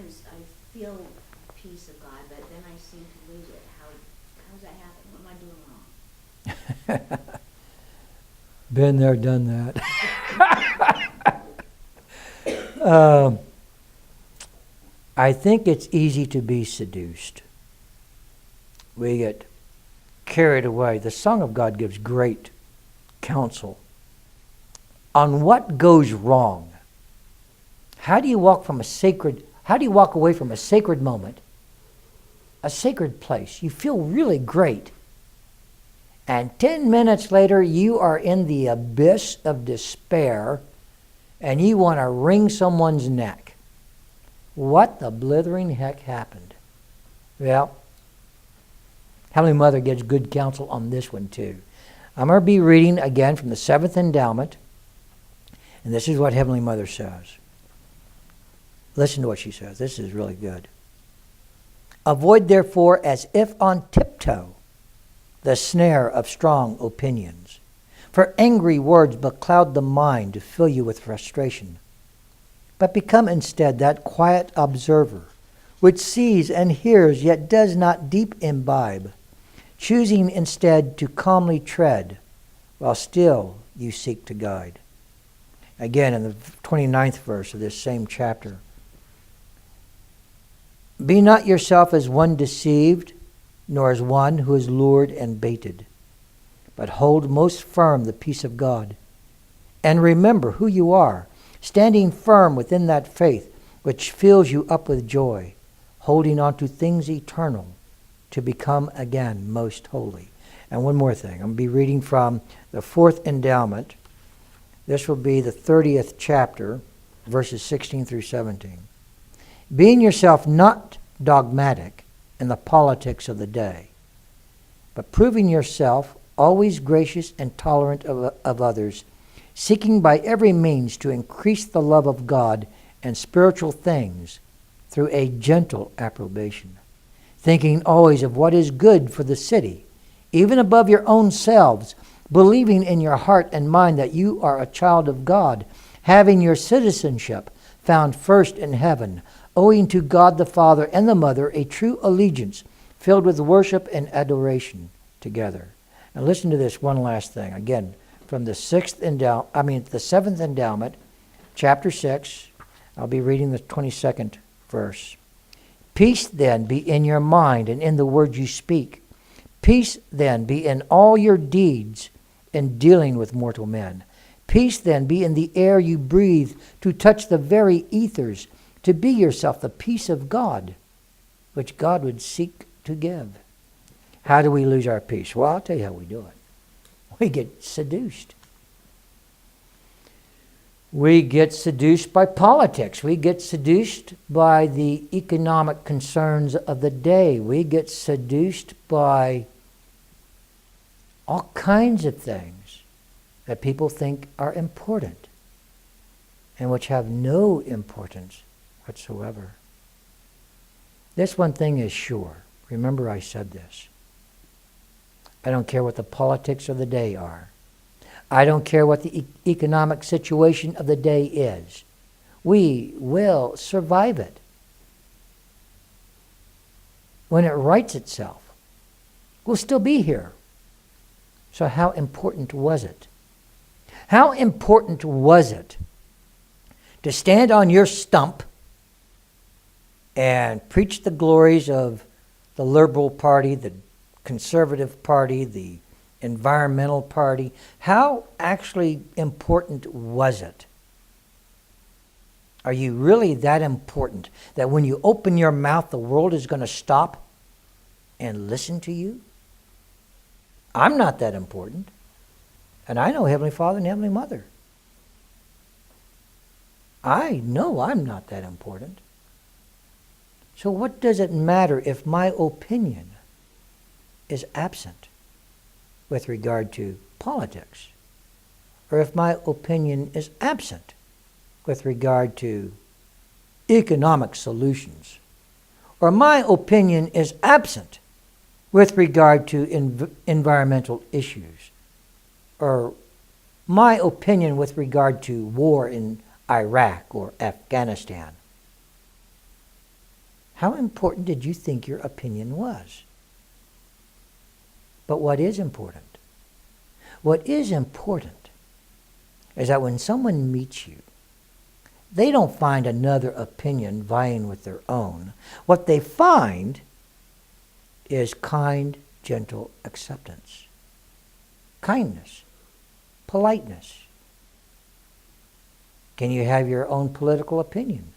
times I feel peace of God, but then I seem to lose it. How's that happen? What am I doing wrong? Been there, done that. I think it's easy to be seduced. We get carried away. The Song of God gives great counsel on what goes wrong. How do you walk away from a sacred moment, a sacred place? You feel really great. And 10 minutes later, you are in the abyss of despair and you want to wring someone's neck. What the blithering heck happened? Well, Heavenly Mother gives good counsel on this one too. I'm going to be reading again from the 7th endowment, and this is what Heavenly Mother says. Listen to what she says. This is really good. Avoid, therefore, as if on tiptoe, the snare of strong opinions. For angry words becloud the mind to fill you with frustration. But become instead that quiet observer, which sees and hears, yet does not deep imbibe, choosing instead to calmly tread, while still you seek to guide. Again, in the 29th verse of this same chapter. Be not yourself as one deceived, nor as one who is lured and baited, but hold most firm the peace of God. And remember who you are, standing firm within that faith which fills you up with joy, holding on to things eternal to become again most holy. And one more thing. I'm going to be reading from the 4th endowment. This will be the 30th chapter, verses 16 through 17. Being yourself not dogmatic in the politics of the day, but proving yourself always gracious and tolerant of others, seeking by every means to increase the love of God and spiritual things through a gentle approbation, thinking always of what is good for the city, even above your own selves, believing in your heart and mind that you are a child of God, having your citizenship found first in heaven, owing to God the Father and the Mother a true allegiance filled with worship and adoration together. Now listen to this one last thing. Again, from the 7th endowment, chapter 6, I'll be reading the 22nd verse. Peace then be in your mind and in the words you speak. Peace then be in all your deeds in dealing with mortal men. Peace then be in the air you breathe to touch the very ethers, to be yourself the peace of God, which God would seek to give. How do we lose our peace? Well, I'll tell you how we do it. We get seduced. We get seduced by politics. We get seduced by the economic concerns of the day. We get seduced by all kinds of things that people think are important and which have no importance whatsoever. This one thing is sure. Remember I said this. I don't care what the politics of the day are. I don't care what the economic situation of the day is. We will survive it. When it rights itself, we'll still be here. So how important was it? How important was it to stand on your stump and preach the glories of the Liberal Party, the Conservative Party, the Environmental Party? How actually important was it? Are you really that important that when you open your mouth, the world is going to stop and listen to you? I'm not that important. And I know Heavenly Father and Heavenly Mother. I know I'm not that important. So what does it matter if my opinion is absent with regard to politics? Or if my opinion is absent with regard to economic solutions? Or my opinion is absent with regard to environmental issues? Or my opinion with regard to war in Iraq or Afghanistan? How important did you think your opinion was? But what is important? What is important is that when someone meets you, they don't find another opinion vying with their own. What they find is kind, gentle acceptance, kindness, politeness. Can you have your own political opinion?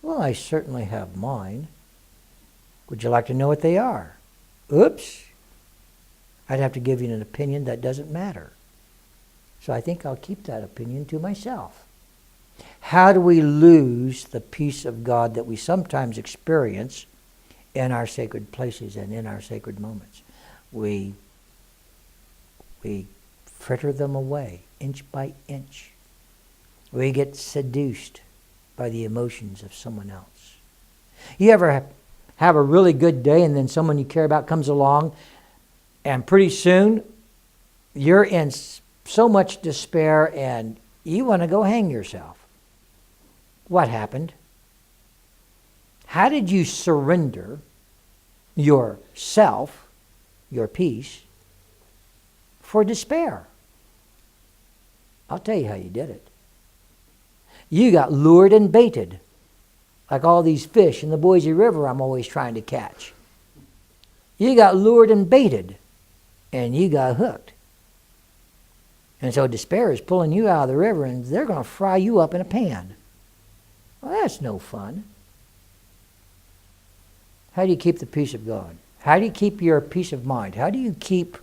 Well, I certainly have mine. Would you like to know what they are? Oops. I'd have to give you an opinion that doesn't matter. So I think I'll keep that opinion to myself. How do we lose the peace of God that we sometimes experience in our sacred places and in our sacred moments? We fritter them away inch by inch. We get seduced by the emotions of someone else. You ever have a really good day and then someone you care about comes along and pretty soon you're in so much despair and you want to go hang yourself? What happened? How did you surrender yourself, your peace, for despair? I'll tell you how you did it. You got lured and baited, like all these fish in the Boise River I'm always trying to catch. You got lured and baited, and you got hooked. And so despair is pulling you out of the river, and they're going to fry you up in a pan. Well, that's no fun. How do you keep the peace of God? How do you keep your peace of mind? How do you keep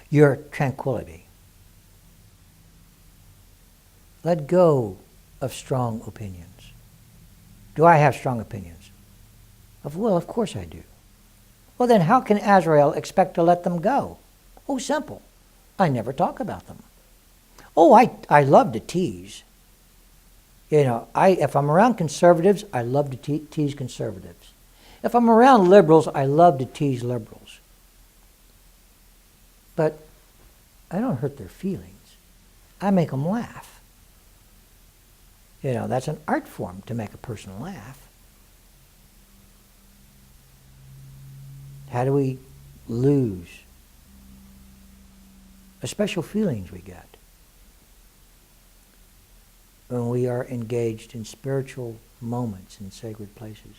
your tranquility? Let go of strong opinions. Do I have strong opinions? Well, of course I do. Well, then how can Azrael expect to let them go? Oh, simple. I never talk about them. Oh, I love to tease. If I'm around conservatives, I love to tease conservatives. If I'm around liberals, I love to tease liberals. But I don't hurt their feelings. I make them laugh. That's an art form, to make a person laugh. How do we lose the special feelings we get when we are engaged in spiritual moments in sacred places?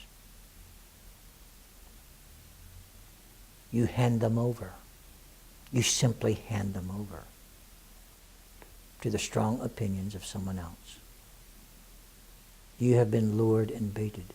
You hand them over. You simply hand them over to the strong opinions of someone else. You have been lured and baited.